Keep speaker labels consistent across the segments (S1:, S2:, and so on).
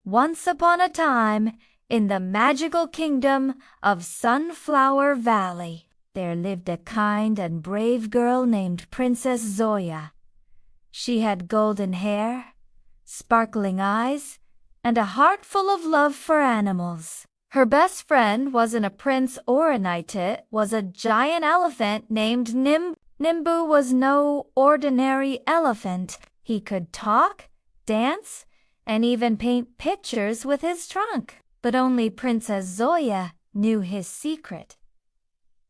S1: Once upon a time, in the magical kingdom of Sunflower Valley, there lived a kind and brave girl named Princess Zoya. She had golden hair, sparkling eyes, and a heart full of love for animals. Her best friend wasn't a prince or a knight, it was a giant elephant named Nimbu was no ordinary elephant. He could talk, dance, and even paint pictures with his trunk. But only Princess Zoya knew his secret.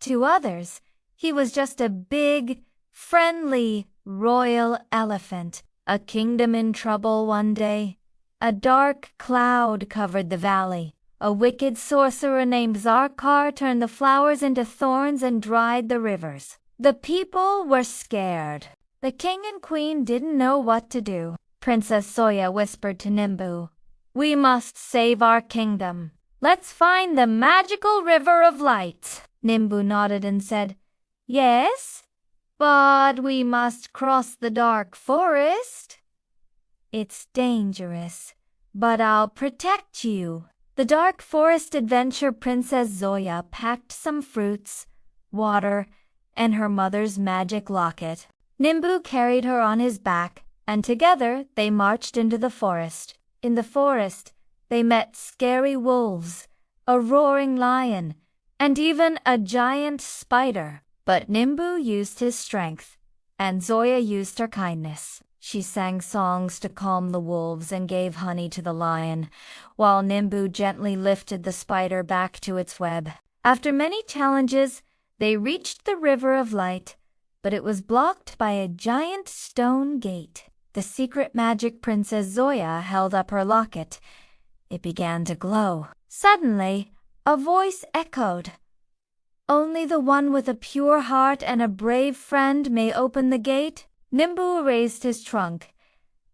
S1: To others, he was just a big, friendly, royal elephant. A kingdom in trouble one day. A dark cloud covered the valley. A wicked sorcerer named Zarkar turned the flowers into thorns and dried the rivers. The people were scared. The king and queen didn't know what to do. Princess Zoya whispered to Nimbu, "We must save our kingdom. Let's find the magical river of light." Nimbu nodded and said, "Yes, but we must cross the dark forest." "It's dangerous, but I'll protect you." The dark forest adventure. Princess Zoya packed some fruits, water, and her mother's magic locket. Nimbu carried her on his back, and together they marched into the forest. In the forest, they met scary wolves, a roaring lion, and even a giant spider. But Nimbu used his strength, and Zoya used her kindness. She sang songs to calm the wolves and gave honey to the lion, while Nimbu gently lifted the spider back to its web. After many challenges, they reached the River of Light, but it was blocked by a giant stone gate. The secret magic. Princess Zoya held up her locket. It began to glow. Suddenly, a voice echoed, "Only the one with a pure heart and a brave friend may open the gate." Nimbu raised his trunk,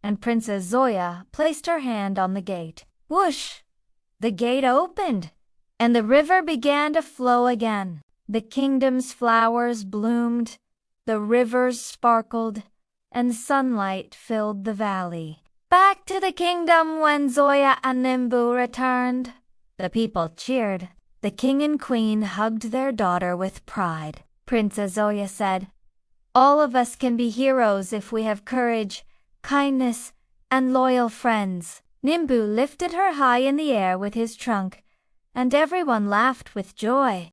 S1: and Princess Zoya placed her hand on the gate. Whoosh! The gate opened, and the river began to flow again. The kingdom's flowers bloomed, the rivers sparkled, and sunlight filled the valley. Back to the kingdom when Zoya and Nimbu returned. The people cheered. The king and queen hugged their daughter with pride. Princess Zoya said, "All of us can be heroes if we have courage, kindness, and loyal friends." Nimbu lifted her high in the air with his trunk, and everyone laughed with joy.